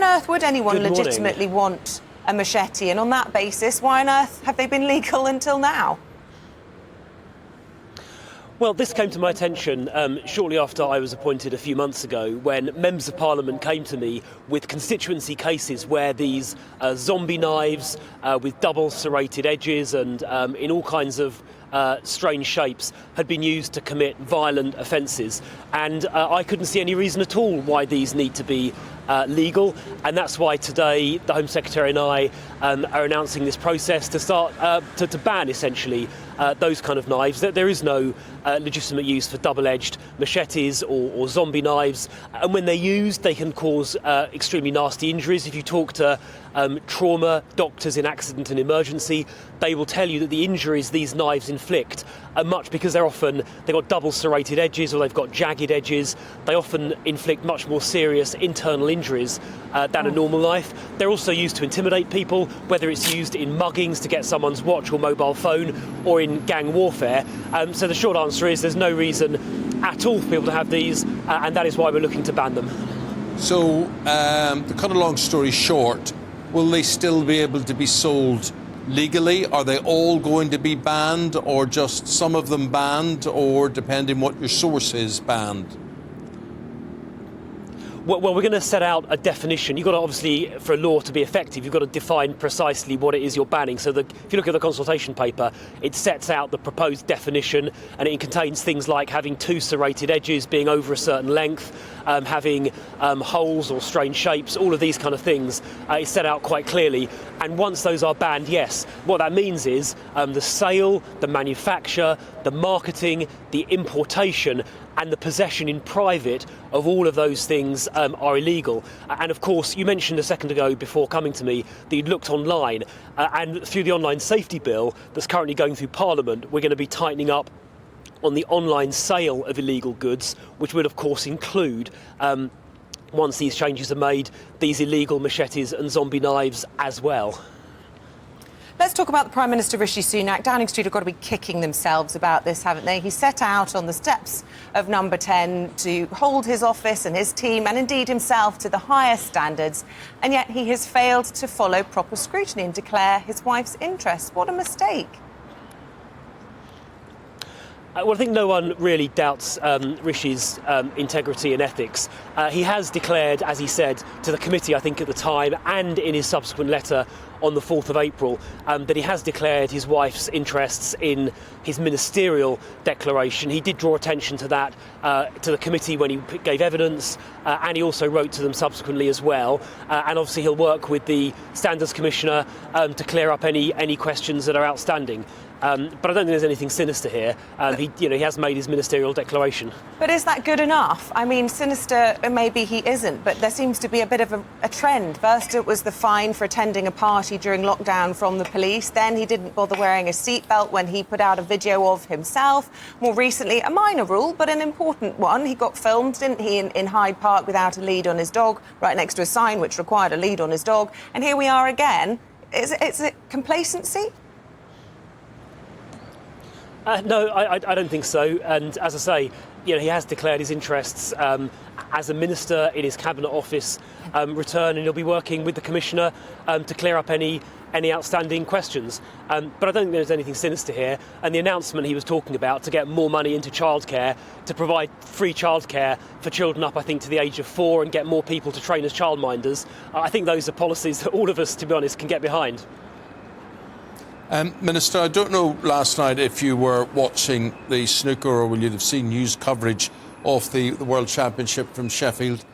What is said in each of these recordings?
earth would anyone Good morning. legitimately want a machete? And on that basis, why on earth have they been legal until now? Well, this came to my attention shortly after I was appointed a few months ago, when members of Parliament came to me with constituency cases where these zombie knives with double serrated edges and in all kinds of strange shapes had been used to commit violent offences. And I couldn't see any reason at all why these need to be legal, and that's why today the Home Secretary and I are announcing this process to start to ban essentially those kind of knives. That there is no legitimate use for double-edged machetes or zombie knives, and when they're used they can cause extremely nasty injuries. If you talk to trauma doctors in accident and emergency, they will tell you that the injuries these knives inflict are much because they've got double serrated edges or they've got jagged edges. They often inflict much more serious internal injuries than a normal knife. They're also used to intimidate people, whether it's used in muggings to get someone's watch or mobile phone, or in gang warfare. So the short answer is there's no reason at all for people to have these, and that is why we're looking to ban them. So, to cut a long story short, will they still be able to be sold legally? Are they all going to be banned, or just some of them banned, or depending what your source is, banned? Well, we're going to set out a definition. You've got to, obviously, for a law to be effective, you've got to define precisely what it is you're banning. So if you look at the consultation paper, it sets out the proposed definition, and it contains things like having two serrated edges, being over a certain length, having holes or strange shapes, all of these kind of things. It's set out quite clearly. And once those are banned, yes, what that means is the sale, the manufacture, the marketing, the importation and the possession in private of all of those things are illegal. And of course, you mentioned a second ago before coming to me that you'd looked online, and through the online safety bill that's currently going through Parliament, we're going to be tightening up on the online sale of illegal goods, which would of course include, once these changes are made, these illegal machetes and zombie knives as well. Let's talk about the Prime Minister, Rishi Sunak. Downing Street have got to be kicking themselves about this, haven't they? He set out on the steps of Number 10 to hold his office and his team, and indeed himself, to the highest standards, and yet he has failed to follow proper scrutiny and declare his wife's interests. What a mistake. Well, I think no one really doubts Rishi's integrity and ethics. He has declared, as he said to the committee, I think at the time, and in his subsequent letter on the 4th of April, that he has declared his wife's interests in his ministerial declaration. He did draw attention to that to the committee when he gave evidence, and he also wrote to them subsequently as well. And obviously he'll work with the Standards Commissioner to clear up any questions that are outstanding. But I don't think there's anything sinister here. He has made his ministerial declaration. But is that good enough? I mean, sinister maybe he isn't, but there seems to be a bit of a trend. First it was the fine for attending a party during lockdown from the police. Then he didn't bother wearing a seatbelt when he put out a video of himself. More recently, a minor rule, but an important one. He got filmed, didn't he, in Hyde Park without a lead on his dog, right next to a sign which required a lead on his dog. And here we are again. Is it complacency? No, I don't think so. And as I say, he has declared his interests as a minister in his cabinet office return, and he'll be working with the commissioner to clear up any outstanding questions. But I don't think there's anything sinister here. And the announcement he was talking about to get more money into childcare, to provide free childcare for children up, I think, to the age of 4, and get more people to train as childminders, I think those are policies that all of us, to be honest, can get behind. Minister, I don't know last night if you were watching the snooker, or will you have seen news coverage of the World Championship from Sheffield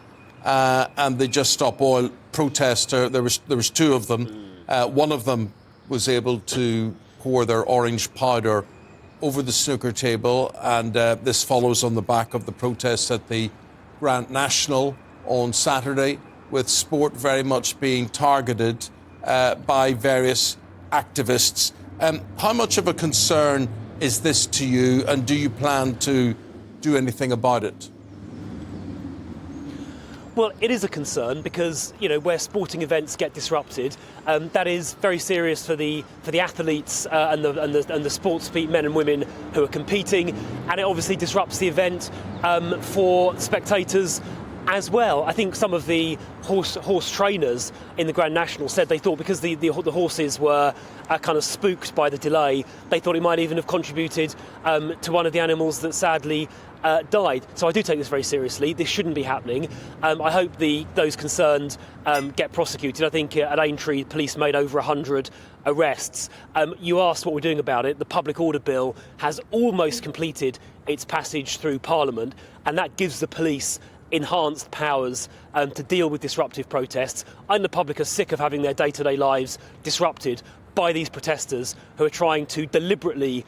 and the Just Stop Oil protester. There was two of them. One of them was able to pour their orange powder over the snooker table, and this follows on the back of the protests at the Grand National on Saturday, with sport very much being targeted by various activists. How much of a concern is this to you, and do you plan to do anything about it? Well, it is a concern because, where sporting events get disrupted, that is very serious for the athletes and the sports men and women who are competing, and it obviously disrupts the event for spectators As well, I think some of the horse trainers in the Grand National said they thought because the horses were kind of spooked by the delay, they thought it might even have contributed to one of the animals that sadly died. So I do take this very seriously. This shouldn't be happening. I hope those concerned get prosecuted. I think at Aintree, police made over 100 arrests. You asked what we're doing about it. The Public Order Bill has almost completed its passage through Parliament, and that gives the police enhanced powers to deal with disruptive protests. I and the public are sick of having their day-to-day lives disrupted by these protesters who are trying to deliberately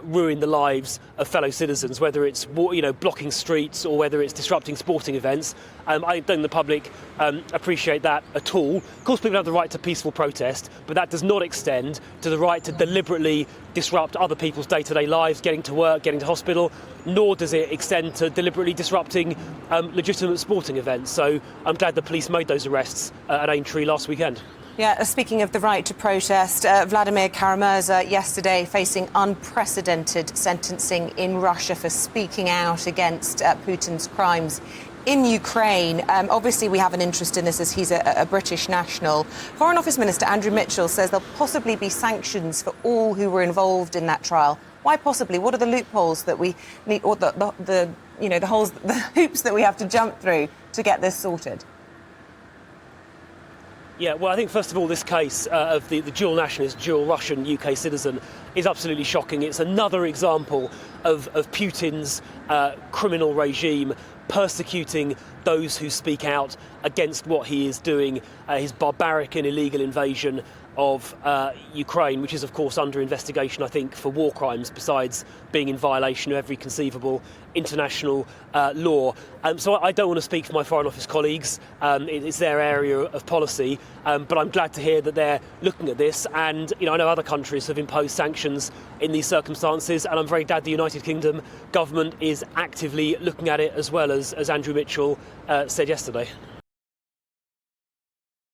ruin the lives of fellow citizens, whether it's blocking streets or whether it's disrupting sporting events. I don't think the public appreciate that at all. Of course, people have the right to peaceful protest, but that does not extend to the right to deliberately disrupt other people's day-to-day lives, getting to work, getting to hospital, nor does it extend to deliberately disrupting legitimate sporting events. So I'm glad the police made those arrests at Aintree last weekend. Yeah, speaking of the right to protest, Vladimir Kara-Murza yesterday facing unprecedented sentencing in Russia for speaking out against Putin's crimes in Ukraine. Obviously, we have an interest in this as he's a British national. Foreign Office Minister Andrew Mitchell says there'll possibly be sanctions for all who were involved in that trial. Why possibly? What are the loopholes that we need, or the hoops that we have to jump through to get this sorted? Yeah, well, I think, first of all, this case of the dual nationalist, dual Russian UK citizen is absolutely shocking. It's another example of Putin's criminal regime persecuting those who speak out against what he is doing, his barbaric and illegal invasion of Ukraine, which is, of course, under investigation, I think, for war crimes, besides being in violation of every conceivable international law. So I don't want to speak for my Foreign Office colleagues. It's their area of policy, but I'm glad to hear that they're looking at this. And, I know other countries have imposed sanctions in these circumstances, and I'm very glad the United Kingdom government is actively looking at it as well, as Andrew Mitchell said yesterday.